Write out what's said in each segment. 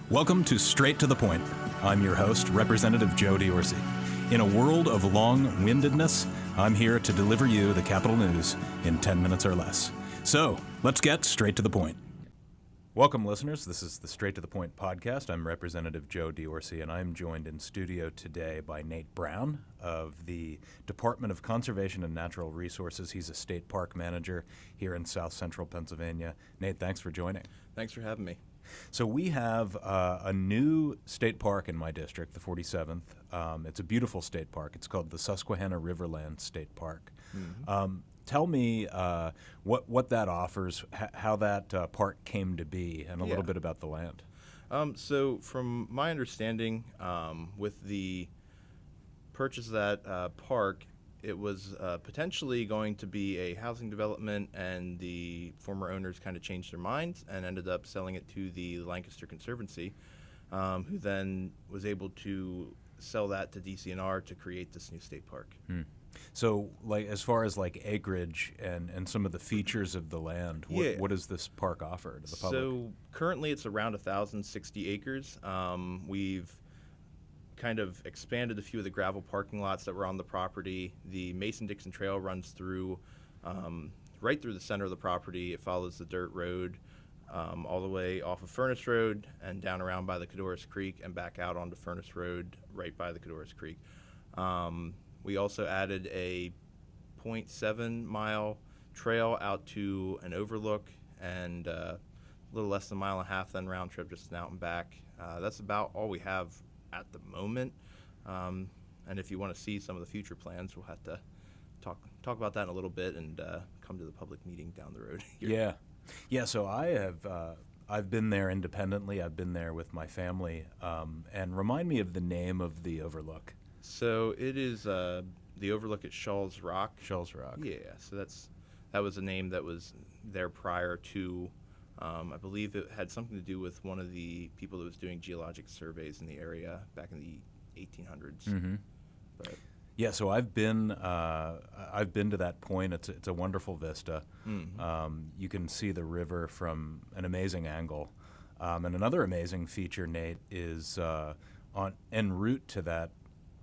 Welcome to Straight to the Point. I'm your host, Representative Joe D'Orsi. In a world of long-windedness, I'm here to deliver you the Capitol News in 10 minutes or less. So, let's get straight to the point. Welcome, listeners. This is the Straight to the Point podcast. I'm Representative Joe D'Orsi, and I'm joined in studio today by Nate Brown of the Department of Conservation and Natural Resources. He's a state park manager here in South Central Pennsylvania. Nate, thanks for joining. Thanks for having me. So we have a new state park in my district, the 47th. It's a beautiful state park. It's called the Susquehanna Riverlands State Park. Mm-hmm. Tell me what that offers, how that park came to be, and a little bit about the land. So from my understanding, with the purchase of that park, it was potentially going to be a housing development, and the former owners kind of changed their minds and ended up selling it to the Lancaster Conservancy, who then was able to sell that to DCNR to create this new state park. So, like, as far as like acreage and some of the features of the land, what does this park offer to the public? So currently it's around 1,060 acres. We've kind of expanded a few of the gravel parking lots that were on the property. The Mason-Dixon Trail runs through, right through the center of the property. It follows the dirt road all the way off of Furnace Road and down around by the Cadorus Creek and back out onto Furnace Road right by the Cadorus Creek. We also added a 0.7 mile trail out to an overlook and a little less than a mile and a half then round trip just an out and back. That's about all we have at the moment, and if you want to see some of the future plans, we'll have to talk about that in a little bit and come to the public meeting down the road here. Yeah. So I've been there independently. I've been there with my family. And remind me of the name of the overlook. So it is the overlook at Shaw's Rock. Shaw's Rock. Yeah. So that was a name that was there prior to. I believe it had something to do with one of the people that was doing geologic surveys in the area back in the 1800s. Mm-hmm. But yeah, so I've been to that point. It's a wonderful vista. Mm-hmm. You can see the river from an amazing angle. And another amazing feature, Nate, is en route to that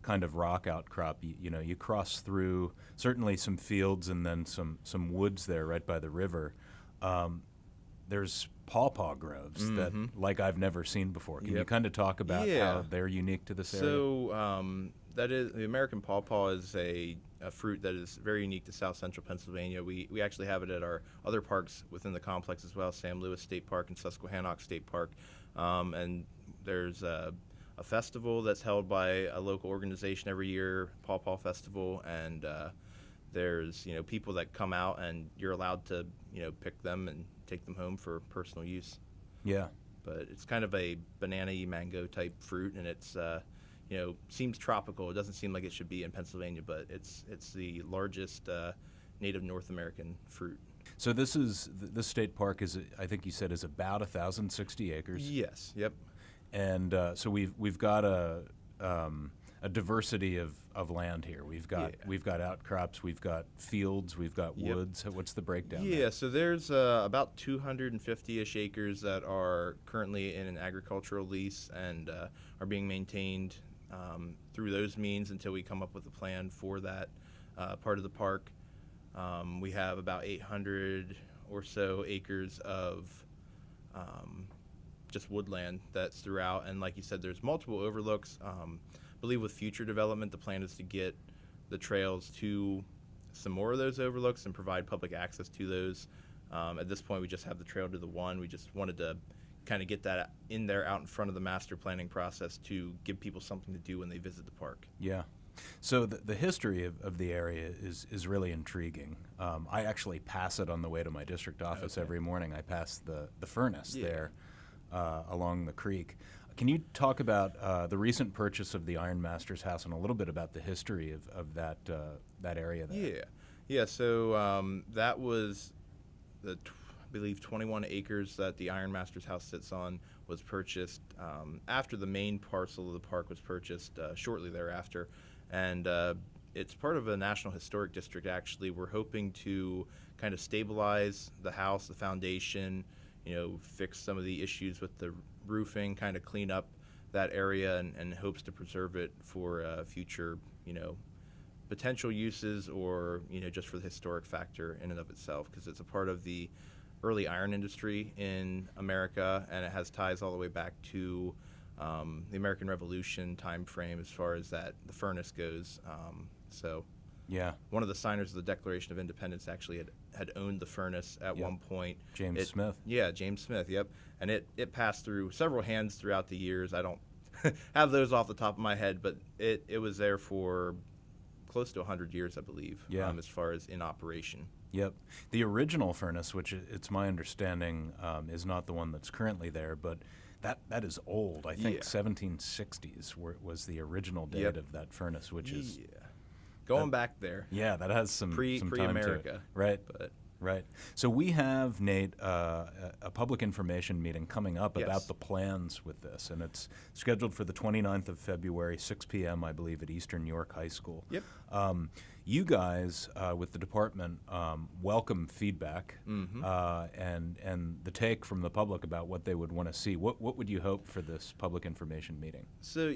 kind of rock outcrop. You cross through certainly some fields and then some woods there right by the river. There's pawpaw groves that, like, I've never seen before. Can you kind of talk about how they're unique to this area? So that is the American pawpaw is a fruit that is very unique to South Central Pennsylvania. We actually have it at our other parks within the complex as well, Sam Lewis State Park and Susquehanna State Park. And there's a festival that's held by a local organization every year, Pawpaw Festival, and there's people that come out and you're allowed to pick them and take them home for personal use. Yeah. But it's kind of a banana-y mango type fruit, and it's seems tropical. It doesn't seem like it should be in Pennsylvania, but it's the largest native North American fruit. So this state park is, I think you said, is about 1,060 acres. Yes. Yep. And so we've got a diversity of land here. We've got outcrops, we've got fields, we've got woods. What's the breakdown? Yeah, so there's about 250-ish acres that are currently in an agricultural lease and are being maintained through those means until we come up with a plan for that part of the park. We have about 800 or so acres of just woodland that's throughout, and like you said, there's multiple overlooks. I believe with future development, the plan is to get the trails to some more of those overlooks and provide public access to those. At this point, we just have the trail to the one. We just wanted to kind of get that in there out in front of the master planning process to give people something to do when they visit the park. Yeah. So the history of the area is really intriguing. I actually pass it on the way to my district office every morning. I pass the furnace there along the creek. Can you talk about the recent purchase of the Iron Master's house and a little bit about the history of that area there? Yeah. So that was I believe 21 acres that the Iron Master's house sits on was purchased after the main parcel of the park was purchased shortly thereafter. And it's part of a National Historic District, actually. We're hoping to kind of stabilize the house, the foundation, fix some of the issues with the roofing, kind of clean up that area, and hopes to preserve it for future, potential uses, or just for the historic factor in and of itself, because it's a part of the early iron industry in America, and it has ties all the way back to the American Revolution time frame as far as the furnace goes. So Yeah. one of the signers of the Declaration of Independence actually had owned the furnace at one point. James Smith. Yeah, James Smith, yep. And it passed through several hands throughout the years. I don't have those off the top of my head, but it was there for close to 100 years, I believe, as far as in operation. Yep. The original furnace, which it's my understanding is not the one that's currently there, but that is old. I think 1760s was the original date of that furnace, which is going back there. Yeah, that has some pre-America, time to it. Right? But right. So we have, Nate, a public information meeting coming up about the plans with this, and it's scheduled for the 29th of February, 6 p.m., I believe, at Eastern York High School. Yep. You guys, with the department, welcome feedback and the take from the public about what they would want to see. What would you hope for this public information meeting? So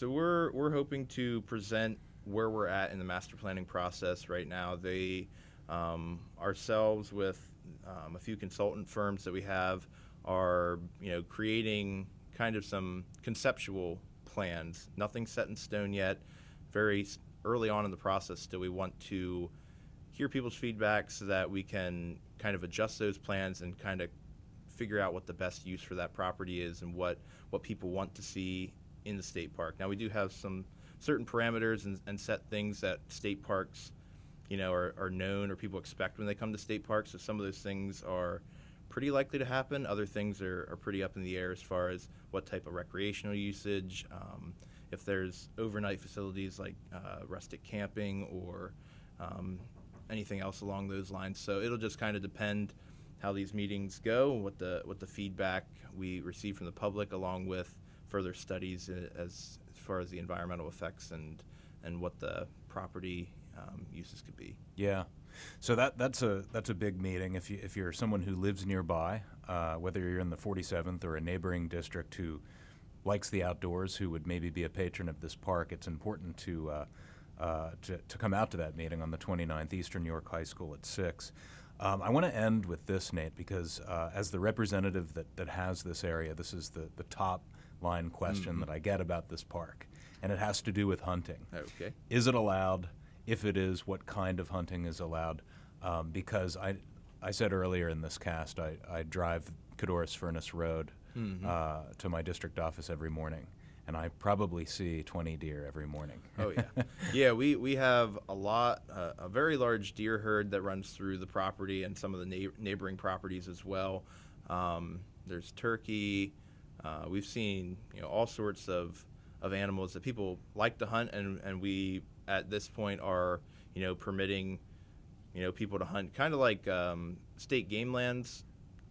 we're hoping to present where we're at in the master planning process right now. They ourselves, with a few consultant firms that we have, are creating kind of some conceptual plans. Nothing set in stone yet. Very early on in the process still. We want to hear people's feedback so that we can kind of adjust those plans and kind of figure out what the best use for that property is and what people want to see in the state park. Now, we do have some certain parameters and set things that state parks are known, or people expect when they come to state parks. So some of those things are pretty likely to happen. Other things are pretty up in the air as far as what type of recreational usage, if there's overnight facilities like rustic camping or anything else along those lines. So it'll just kind of depend how these meetings go, what the feedback we receive from the public, along with further studies as far as the environmental effects and what the property uses could be. Yeah. So that's a big meeting. If you're someone who lives nearby, whether you're in the 47th or a neighboring district who likes the outdoors, who would maybe be a patron of this park, it's important to come out to that meeting on the 29th, Eastern York High School at 6. I want to end with this, Nate, because as the representative that has this area, this is the top line question that I get about this park, and it has to do with hunting. Okay. Is it allowed? If it is, what kind of hunting is allowed? Because I said earlier in this cast, I drive Cadorus Furnace Road to my district office every morning, and I probably see 20 deer every morning. Oh, yeah. Yeah, we have a very large deer herd that runs through the property and some of the neighboring properties as well. There's turkey. We've seen all sorts of animals that people like to hunt, and we at this point are permitting people to hunt, kind of like state game lands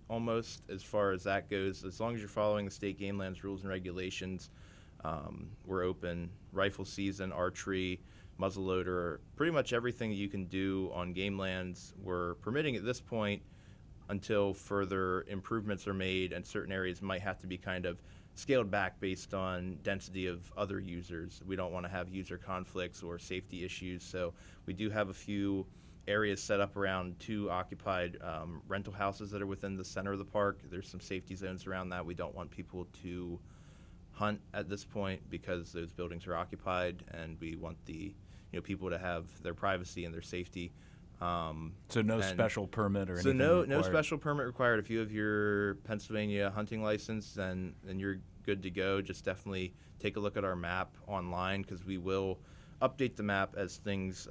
almost, as far as that goes. As long as you're following the state game lands rules and regulations, we're open. Rifle season, archery, muzzleloader, pretty much everything that you can do on game lands we're permitting at this point, until further improvements are made, and certain areas might have to be kind of scaled back based on density of other users. We don't want to have user conflicts or safety issues, so we do have a few areas set up around 2 occupied rental houses that are within the center of the park. There's some safety zones around that. We don't want people to hunt at this point because those buildings are occupied, and we want the people to have their privacy and their safety. So no special permit or anything? So no special permit required. If you have your Pennsylvania hunting license, then you're good to go. Just definitely take a look at our map online, because we will update the map as things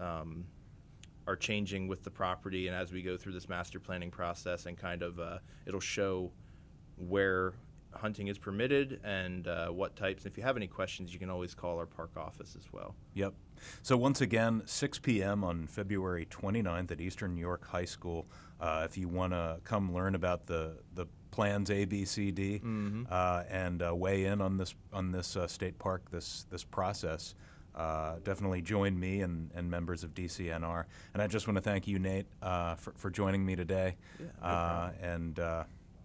are changing with the property, and as we go through this master planning process, and kind of it'll show where hunting is permitted and what types. If you have any questions, you can always call our park office as well. Yep. So once again, 6 p.m. on February 29th at Eastern York High School. If you want to come learn about the plans A, B, C, D, and weigh in on this state park, this process, definitely join me and members of DCNR. And I just want to thank you, Nate, for joining me today. Yeah, no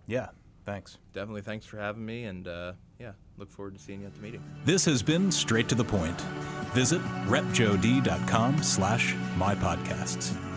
problem. Thanks. Definitely. Thanks for having me, and look forward to seeing you at the meeting. This has been Straight to the Point. Visit repjod.com/mypodcasts.